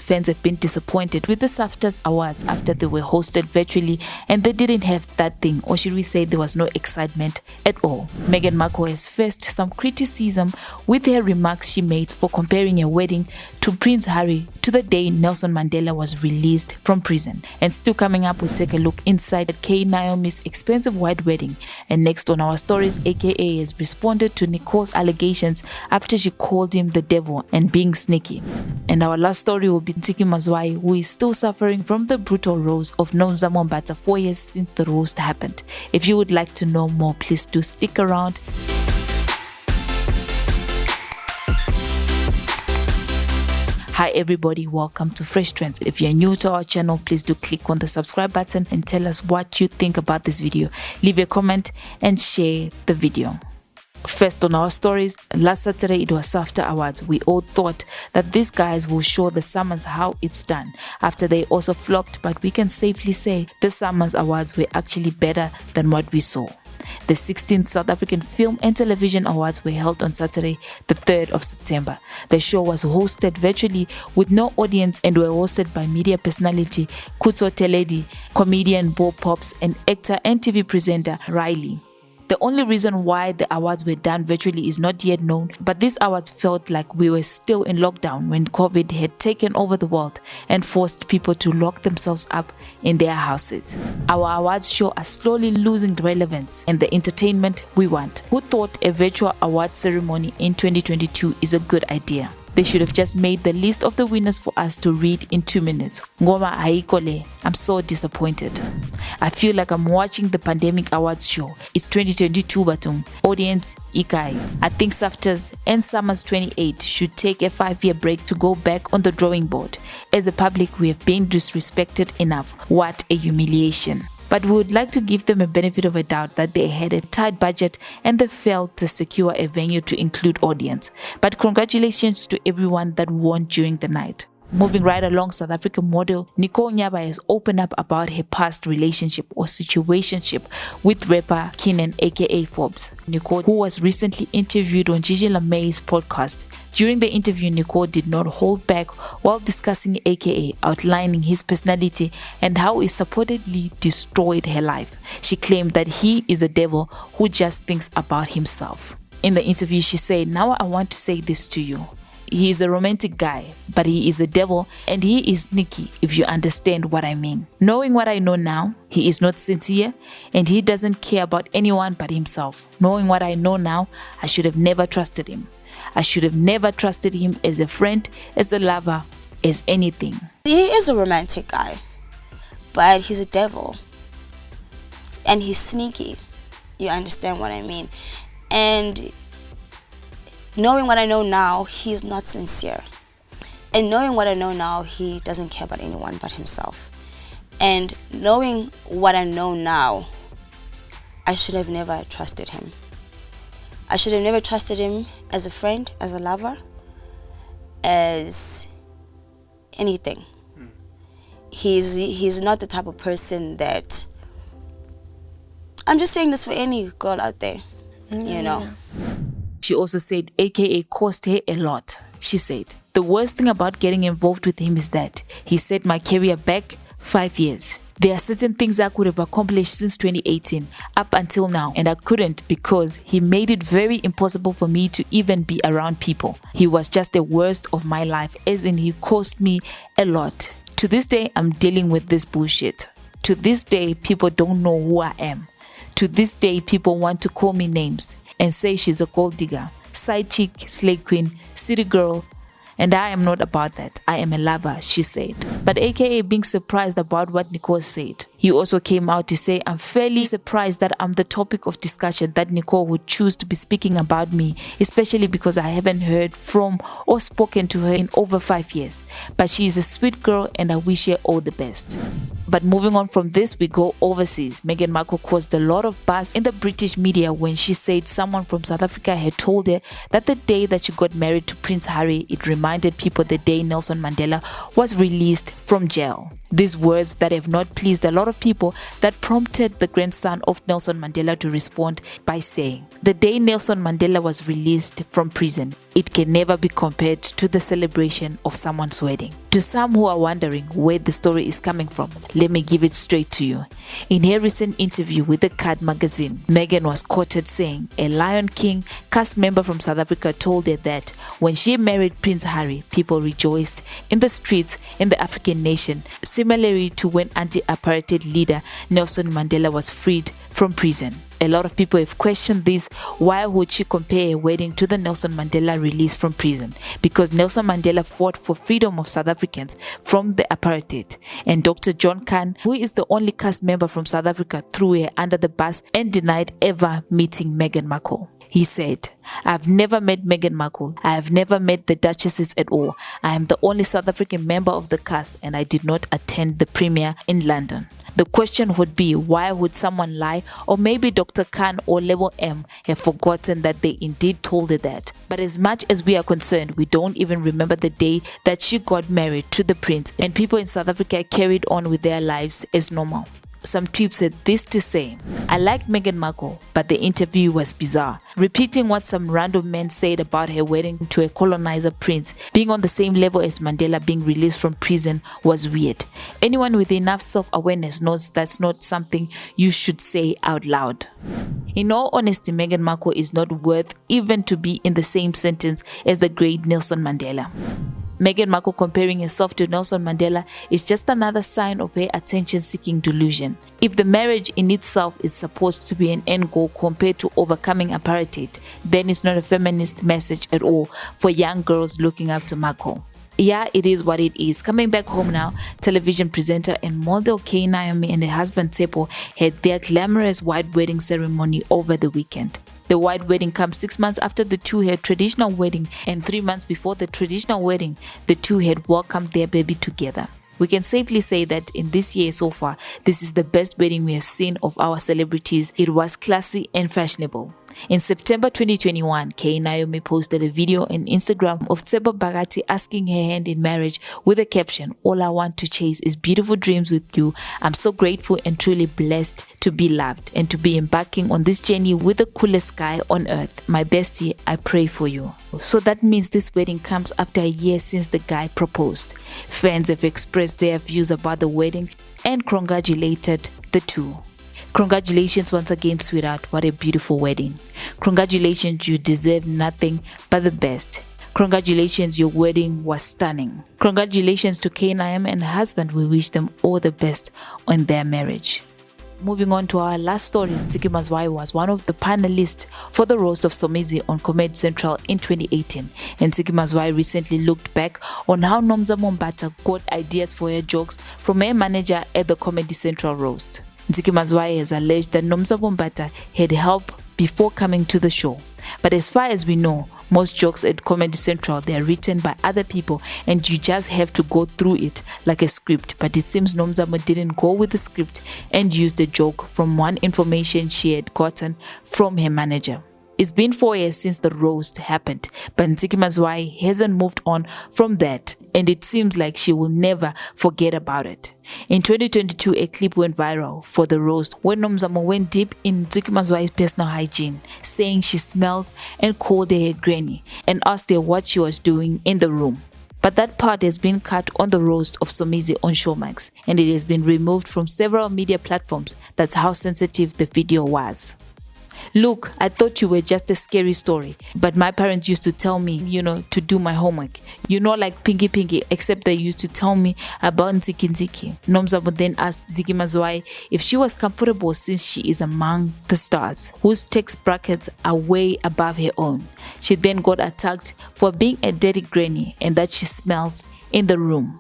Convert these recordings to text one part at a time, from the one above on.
fans have been disappointed with the SAFTAs awards after they were hosted virtually and they didn't have that thing, or should we say there was no excitement at all. Meghan Markle has faced some criticism with her remarks she made for comparing a wedding to Prince Harry to the day Nelson Mandela was released from prison. And still coming up, we'll take a look inside at Naomi's expensive white wedding. And next on our stories, AKA has responded to Nicole's allegations after she called him the devil and being sneaky. And our last story will be Ntsiki Mazwai, who is still suffering from the brutal roast of Nomzamo Mbatha 4 years since the roast happened. If you would like to know more, please do stick around. Hi everybody, welcome to Fresh Trends. If you're new to our channel, please do click on the subscribe button and tell us what you think about this video. Leave a comment and share the video. First on our stories, last Saturday it was SAFTA Awards. We all thought that these guys will show the Summers how it's done after they also flopped, but we can safely say the Summers Awards were actually better than what we saw. The 16th South African Film and Television Awards were held on Saturday, the 3rd of September. The show was hosted virtually with no audience and were hosted by media personality Kutso Teledi, comedian Bob Pops, and actor and TV presenter Riley. The only reason why the awards were done virtually is not yet known, but these awards felt like we were still in lockdown when COVID had taken over the world and forced people to lock themselves up in their houses. Our awards show are slowly losing relevance and the entertainment we want. Who thought a virtual award ceremony in 2022 is a good idea? They should have just made the list of the winners for us to read in 2 minutes. Ngoma haikole. I'm so disappointed. I feel like I'm watching the Pandemic Awards show. It's 2022 batung. Audience, ikai. I think SAFTAs and Summers 28 should take a 5-year break to go back on the drawing board. As a public, we have been disrespected enough. What a humiliation. But we would like to give them a benefit of a doubt that they had a tight budget and they failed to secure a venue to include audience. But congratulations to everyone that won during the night. Moving right along, South African model Nicole Nyaba has opened up about her past relationship or situationship with rapper Kenan aka Forbes. Nicole, who was recently interviewed on Gigi LaMay's podcast. During the interview, Nicole did not hold back while discussing aka, outlining his personality and how it supposedly destroyed her life. She claimed that he is a devil who just thinks about himself. In the interview, she said, "Now I want to say this to you. He is a romantic guy, but he is a devil and he is sneaky, if you understand what I mean. Knowing what I know now, he is not sincere and he doesn't care about anyone but himself. Knowing what I know now, I should have never trusted him. I should have never trusted him as a friend, as a lover, as anything." He is a romantic guy, but he's a devil and he's sneaky. You understand what I mean? And knowing what I know now, he's not sincere. And knowing what I know now, he doesn't care about anyone but himself. And knowing what I know now, I should have never trusted him. I should have never trusted him as a friend, as a lover, as anything. He's not the type of person that... I'm just saying this for any girl out there, you know. She also said aka cost her a lot. She said, "The worst thing about getting involved with him is that he set my career back 5 years. There are certain things I could have accomplished since 2018 up until now, and I couldn't because he made it very impossible for me to even be around people. He was just the worst of my life, as in he cost me a lot. To this day, I'm dealing with this bullshit. To this day, people don't know who I am. To this day, people want to call me names and say she's a gold digger, side chick, slave queen, city girl, and I am not about that. I am a lover," she said. But aka being surprised about what Nicole said, he also came out to say, "I'm fairly surprised that I'm the topic of discussion, that Nicole would choose to be speaking about me, especially because I haven't heard from or spoken to her in over 5 years. But she is a sweet girl and I wish her all the best." But moving on from this, we go overseas. Meghan Markle caused a lot of buzz in the British media when she said someone from South Africa had told her that the day that she got married to Prince Harry, it reminded people the day Nelson Mandela was released from jail. These words that have not pleased a lot of people that prompted the grandson of Nelson Mandela to respond by saying, "The day Nelson Mandela was released from prison, it can never be compared to the celebration of someone's wedding." To some who are wondering where the story is coming from, let me give it straight to you. In her recent interview with the Card magazine, Meghan was quoted saying a Lion King cast member from South Africa told her that when she married Prince Harry, people rejoiced in the streets in the African nation, similarly to when anti-apartheid leader Nelson Mandela was freed from prison. A lot of people have questioned this. Why would she compare a wedding to the Nelson Mandela release from prison? Because Nelson Mandela fought for freedom of South Africans from the apartheid. And Dr. John Khan, who is the only cast member from South Africa, threw her under the bus and denied ever meeting Meghan Markle. He said, "I've never met Meghan Markle. I have never met the Duchesses at all. I am the only South African member of the cast and I did not attend the premiere in London." The question would be, why would someone lie? Or maybe Dr. Khan or Level M have forgotten that they indeed told her that. But as much as we are concerned, we don't even remember the day that she got married to the prince and people in South Africa carried on with their lives as normal. Some tweets said this to say, "I like Meghan Markle, but the interview was bizarre. Repeating what some random man said about her wedding to a colonizer prince, being on the same level as Mandela being released from prison was weird. Anyone with enough self-awareness knows that's not something you should say out loud." In all honesty, Meghan Markle is not worth even to be in the same sentence as the great Nelson Mandela. Meghan Markle comparing herself to Nelson Mandela is just another sign of her attention-seeking delusion. If the marriage in itself is supposed to be an end goal compared to overcoming apartheid, then it's not a feminist message at all for young girls looking up to Markle. Yeah, it is what it is. Coming back home now, television presenter and model Naomi and her husband Tsepo had their glamorous white wedding ceremony over the weekend. The white wedding comes 6 months after the two had traditional wedding, and 3 months before the traditional wedding, the two had welcomed their baby together. We can safely say that in this year so far, this is the best wedding we have seen of our celebrities. It was classy and fashionable. In September 2021, Naomi posted a video on Instagram of Tsebo Bagati asking her hand in marriage with a caption, "All I want to chase is beautiful dreams with you. I'm so grateful and truly blessed to be loved and to be embarking on this journey with the coolest guy on earth. My bestie, I pray for you." So that means this wedding comes after a year since the guy proposed. Fans have expressed their views about the wedding and congratulated the two. Congratulations once again, sweetheart. What a beautiful wedding. Congratulations, you deserve nothing but the best. Congratulations, your wedding was stunning. Congratulations to Naomi and her husband. We wish them all the best on their marriage. Moving on to our last story, Ntsiki Mazwai was one of the panelists for the roast of Somizi on Comedy Central in 2018. And Ntsiki Mazwai recently looked back on how Nomzamo Mbatha got ideas for her jokes from her manager at the Comedy Central roast. Ntsiki Mazwai has alleged that Nomzamo Mbatha had help before coming to the show. But as far as we know, most jokes at Comedy Central, they are written by other people and you just have to go through it like a script. But it seems Nomzamo didn't go with the script and used a joke from one information she had gotten from her manager. It's been 4 years since the roast happened, but Ntsiki Mazwai hasn't moved on from that, and it seems like she will never forget about it. In 2022, a clip went viral for the roast when Nomzamo went deep in Ntsiki Mazwai's personal hygiene, saying she smells and called her a granny and asked her what she was doing in the room. But that part has been cut on the roast of Somizi on Showmax, and it has been removed from several media platforms. That's how sensitive the video was. "Look, I thought you were just a scary story, but my parents used to tell me, to do my homework. Like Pinky, except they used to tell me about Ntsiki. Nomzamo then asked Ntsiki Mazwai if she was comfortable since she is among the stars, whose tax brackets are way above her own. She then got attacked for being a dirty granny and that she smells in the room.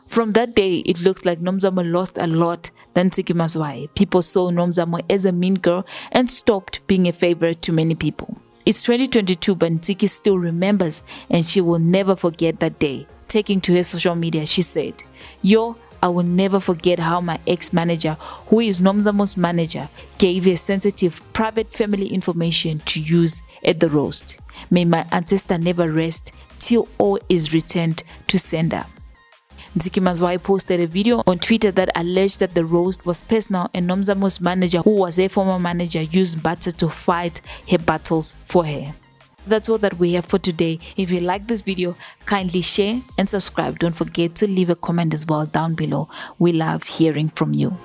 From that day, it looks like Nomzamo lost a lot than Ntsiki Mazwai. People saw Nomzamo as a mean girl and stopped being a favorite to many people. It's 2022, but Ntsiki still remembers and she will never forget that day. Taking to her social media, she said, "Yo, I will never forget how my ex-manager, who is Nomzamo's manager, gave her sensitive private family information to use at the roast. May my ancestor never rest till all is returned to sender." Ntsiki Mazwai posted a video on Twitter that alleged that the roast was personal and Nomzamo's manager, who was a former manager, used Mbatha to fight her battles for her. That's all that we have for today. If you like this video, kindly share and subscribe. Don't forget to leave a comment as well down below. We love hearing from you.